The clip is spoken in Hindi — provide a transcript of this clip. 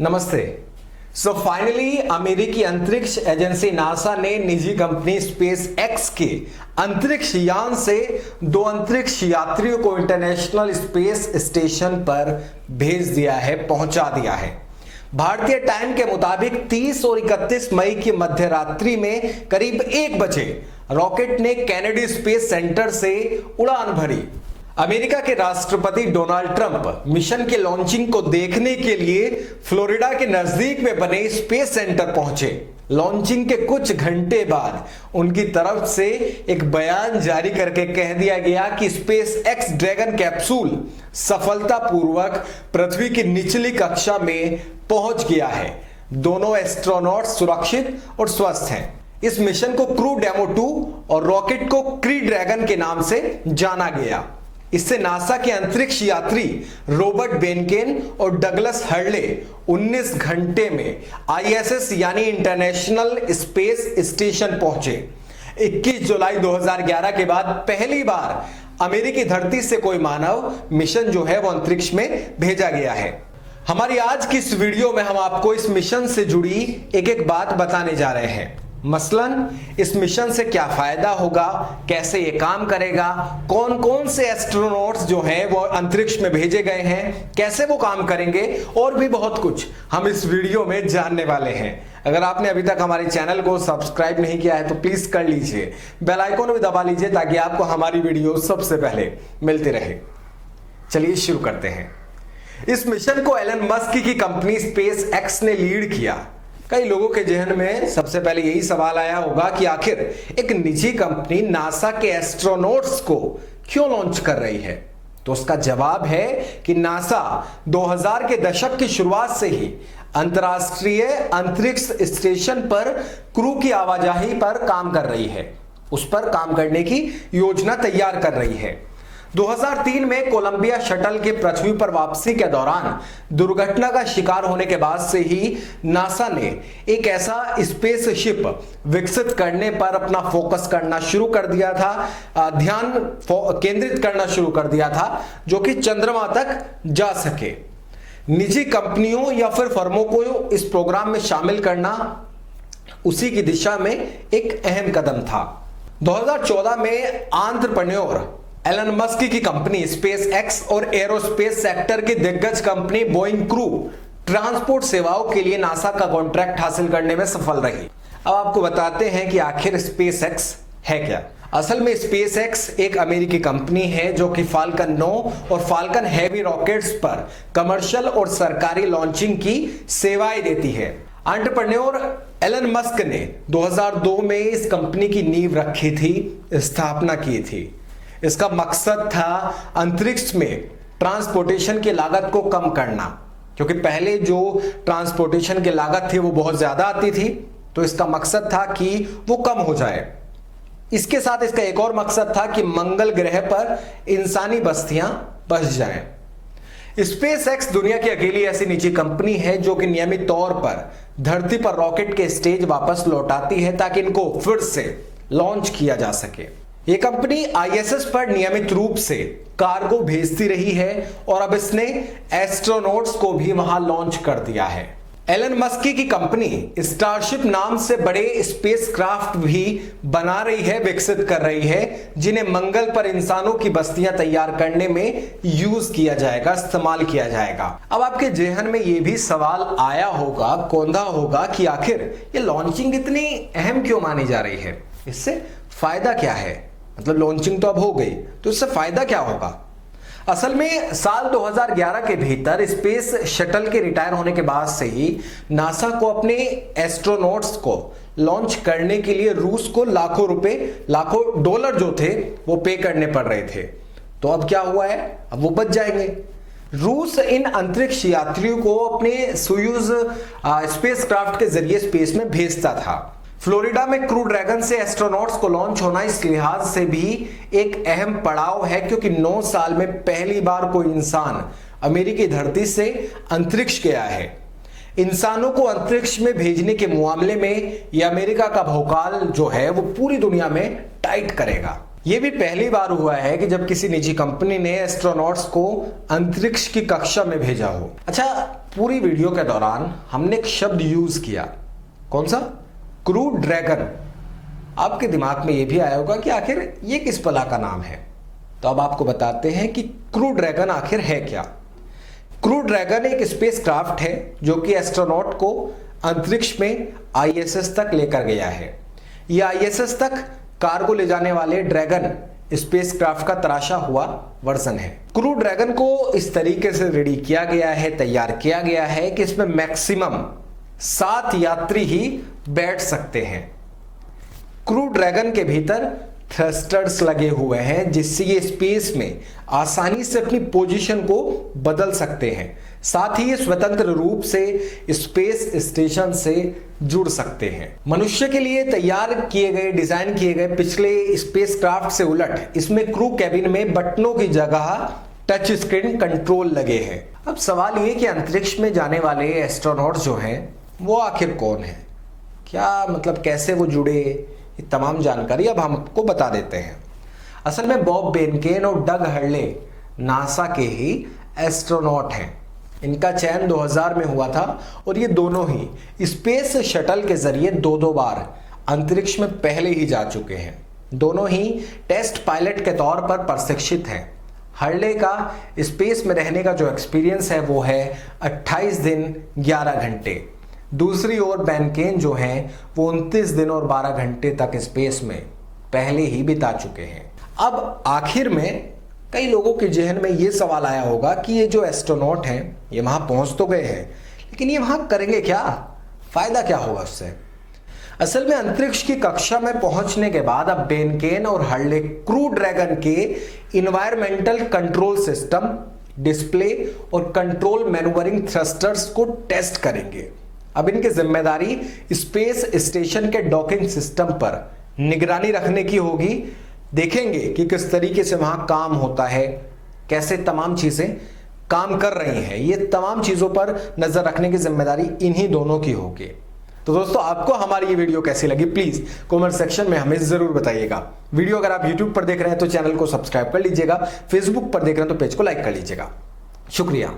नमस्ते। फाइनली अमेरिकी अंतरिक्ष एजेंसी नासा ने निजी कंपनी स्पेस एक्स के अंतरिक्ष यान से 2 अंतरिक्ष यात्रियों को इंटरनेशनल स्पेस स्टेशन पर भेज दिया है, पहुंचा दिया है। भारतीय टाइम के मुताबिक 30 और 31 मई की मध्य रात्रि में करीब 1 बजे रॉकेट ने कैनेडी स्पेस सेंटर से उड़ान भरी। अमेरिका के राष्ट्रपति डोनाल्ड ट्रंप मिशन के लॉन्चिंग को देखने के लिए फ्लोरिडा के नजदीक में बने स्पेस सेंटर पहुंचे। लॉन्चिंग के कुछ घंटे बाद उनकी तरफ से एक बयान जारी करके कह दिया गया कि स्पेस एक्स ड्रैगन कैप्सूल सफलतापूर्वक पृथ्वी की निचली कक्षा में पहुंच गया है। दोनों एस्ट्रोनॉट सुरक्षित और स्वस्थ हैं। इस मिशन को क्रू डेमो 2 और रॉकेट को क्री ड्रैगन के नाम से जाना गया। इससे नासा के अंतरिक्ष यात्री रॉबर्ट बेनकेन और डगलस हर्ले 19 घंटे में आईएसएस यानी इंटरनेशनल स्पेस स्टेशन पहुंचे। 21 जुलाई 2011 के बाद पहली बार अमेरिकी धरती से कोई मानव मिशन जो है वो अंतरिक्ष में भेजा गया है। हमारी आज की इस वीडियो में हम आपको इस मिशन से जुड़ी एक एक बात बताने जा रहे हैं। मसलन इस मिशन से क्या फायदा होगा, कैसे ये काम करेगा, कौन कौन से एस्ट्रोनॉट्स जो हैं वो अंतरिक्ष में भेजे गए हैं, कैसे वो काम करेंगे और भी बहुत कुछ हम इस वीडियो में जानने वाले हैं। अगर आपने अभी तक हमारे चैनल को सब्सक्राइब नहीं किया है तो प्लीज कर लीजिए, बेल आइकन भी दबा लीजिए ताकि आपको हमारी वीडियो सबसे पहले मिलती रहे। चलिए शुरू करते हैं। इस मिशन को एलन मस्क की कंपनी स्पेस एक्स ने लीड किया। कई लोगों के जहन में सबसे पहले यही सवाल आया होगा कि आखिर एक निजी कंपनी नासा के एस्ट्रोनॉट्स को क्यों लॉन्च कर रही है। तो उसका जवाब है कि नासा 2000 के दशक की शुरुआत से ही अंतरराष्ट्रीय अंतरिक्ष स्टेशन पर क्रू की आवाजाही पर काम कर रही है, उस पर काम करने की योजना तैयार कर रही है। 2003 में कोलंबिया शटल के पृथ्वी पर वापसी के दौरान दुर्घटना का शिकार होने के बाद से ही नासा ने एक ऐसा स्पेसशिप विकसित करने पर अपना फोकस करना शुरू कर दिया था, ध्यान केंद्रित करना शुरू कर दिया था, जो कि चंद्रमा तक जा सके। निजी कंपनियों या फिर फर्मों को इस प्रोग्राम में शामिल करना उसी की दिशा में एक अहम कदम था। 2014 में एंटरप्रेन्योर एलन मस्क की कंपनी स्पेस एक्स और एरोस्पेस सेक्टर की दिग्गज कंपनी बोइंग क्रू ट्रांसपोर्ट सेवाओं के लिए नासा का कॉन्ट्रैक्ट हासिल करने में सफल रही। अब आपको बताते हैं कि आखिर स्पेस एक्स है क्या। असल में स्पेस एक्स एक अमेरिकी कंपनी है जो कि फाल्कन 9 और फाल्कन हैवी रॉकेट्स पर कमर्शियल और सरकारी लॉन्चिंग की सेवाएं देती है। एंटरप्रेन्योर एलन मस्क ने 2002 में इस कंपनी की नींव रखी थी, स्थापना की थी। इसका मकसद था अंतरिक्ष में ट्रांसपोर्टेशन की लागत को कम करना, क्योंकि पहले जो ट्रांसपोर्टेशन की लागत थी वो बहुत ज्यादा आती थी, तो इसका मकसद था कि वो कम हो जाए। इसके साथ इसका एक और मकसद था कि मंगल ग्रह पर इंसानी बस्तियां बस जाएं। स्पेस एक्स दुनिया की अकेली ऐसी निजी कंपनी है जो कि नियमित तौर पर धरती पर रॉकेट के स्टेज वापस लौटाती है ताकि इनको फिर से लॉन्च किया जा सके। ये कंपनी आईएसएस पर नियमित रूप से कार्गो भेजती रही है और अब इसने एस्ट्रोनॉट्स को भी वहां लॉन्च कर दिया है। एलन मस्क की कंपनी स्टारशिप नाम से बड़े स्पेसक्राफ्ट भी बना रही है, विकसित कर रही है, जिन्हें मंगल पर इंसानों की बस्तियां तैयार करने में यूज किया जाएगा, इस्तेमाल किया जाएगा। अब आपके जेहन में यह भी सवाल आया होगा, कौंधा होगा कि आखिर ये लॉन्चिंग इतनी अहम क्यों मानी जा रही है, इससे फायदा क्या है। मतलब लॉन्चिंग तो अब हो गई, तो इससे फायदा क्या होगा। असल में साल 2011 के भीतर स्पेस शटल के रिटायर होने के बाद से ही नासा को अपने एस्ट्रोनॉट्स को लॉन्च करने के लिए रूस को लाखों रुपए, लाखों डॉलर जो थे वो पे करने पड़ रहे थे। तो अब क्या हुआ है, अब वो बच जाएंगे। रूस इन अंतरिक्ष यात्रियों को अपने सोयूज स्पेसक्राफ्ट के जरिए स्पेस में भेजता था। फ्लोरिडा में क्रू ड्रैगन से एस्ट्रोनॉट्स को लॉन्च होना इस लिहाज से भी एक अहम पड़ाव है क्योंकि 9 साल में पहली बार कोई इंसान अमेरिकी धरती से अंतरिक्ष गया है। इंसानों को अंतरिक्ष में भेजने के मामले में यह अमेरिका का भौकाल जो है वो पूरी दुनिया में टाइट करेगा। ये भी पहली बार हुआ है कि जब किसी निजी कंपनी ने एस्ट्रोनॉट्स को अंतरिक्ष की कक्षा में भेजा हो। अच्छा, पूरी वीडियो के दौरान हमने एक शब्द यूज किया, कौन सा? Crew dragon. आपके दिमाग में यह भी आया होगा कि आखिर ये किस बला का नाम है। तो अब आपको बताते हैं कि क्रू ड्रैगन आखिर है क्या। क्रू ड्रैगन एक स्पेसक्राफ्ट है जो कि एस्ट्रोनॉट को अंतरिक्ष में आईएसएस तक लेकर गया है। यह आईएसएस तक कार्गो ले जाने वाले ड्रैगन स्पेसक्राफ्ट का तराशा हुआ वर्जन है। क्रू ड्रैगन को इस तरीके से रेडी किया गया है, तैयार किया गया है कि इसमें मैक्सिमम 7 यात्री ही बैठ सकते हैं। क्रू ड्रैगन के भीतर थ्रस्टर्स लगे हुए हैं जिससे ये स्पेस में आसानी से अपनी पोजीशन को बदल सकते हैं। साथ ही ये स्वतंत्र रूप से स्पेस स्टेशन से जुड़ सकते हैं। मनुष्य के लिए तैयार किए गए, डिजाइन किए गए पिछले स्पेसक्राफ्ट से उलट इसमें क्रू कैबिन में बटनों की जगह टच स्क्रीन कंट्रोल लगे हैं। अब सवाल ये कि अंतरिक्ष में जाने वाले एस्ट्रोनॉट जो हैं वो आखिर कौन है, क्या मतलब कैसे वो जुड़े, ये तमाम जानकारी अब हम आपको बता देते हैं। असल में बॉब बेनकेन और डग हर्ले नासा के ही एस्ट्रोनॉट हैं। इनका चयन 2000 में हुआ था और ये दोनों ही स्पेस शटल के जरिए 2 बार अंतरिक्ष में पहले ही जा चुके हैं। दोनों ही टेस्ट पायलट के तौर पर प्रशिक्षित हैं। हर्ले का स्पेस में रहने का जो एक्सपीरियंस है वो है 28 दिन 11 घंटे। दूसरी ओर बेनकेन जो हैं वो 29 दिन और 12 घंटे तक स्पेस में पहले ही बिता चुके हैं। अब आखिर में कई लोगों के जहन में ये सवाल आया होगा कि ये जो एस्ट्रोनॉट हैं ये वहां पहुंच तो गए हैं, लेकिन ये वहां करेंगे क्या, फायदा क्या होगा उससे। असल में अंतरिक्ष की कक्षा में पहुंचने के बाद अब बेनकेन और हर्ले क्रू ड्रैगन के इन्वायरमेंटल कंट्रोल सिस्टम, डिस्प्ले और कंट्रोल मैन्यूवरिंग थ्रस्टर्स को टेस्ट करेंगे। अब इनकी जिम्मेदारी स्पेस स्टेशन के डॉकिंग सिस्टम पर निगरानी रखने की होगी। देखेंगे कि किस तरीके से वहां काम होता है, कैसे तमाम चीजें काम कर रही हैं। ये तमाम चीजों पर नजर रखने की जिम्मेदारी इन्हीं दोनों की होगी। तो दोस्तों, आपको हमारी ये वीडियो कैसी लगी प्लीज कमेंट सेक्शन में हमें जरूर बताइएगा। वीडियो अगर आप यूट्यूब पर देख रहे हैं तो चैनल को सब्सक्राइब कर लीजिएगा, फेसबुक पर देख रहे हैं तो पेज को लाइक कर लीजिएगा। शुक्रिया।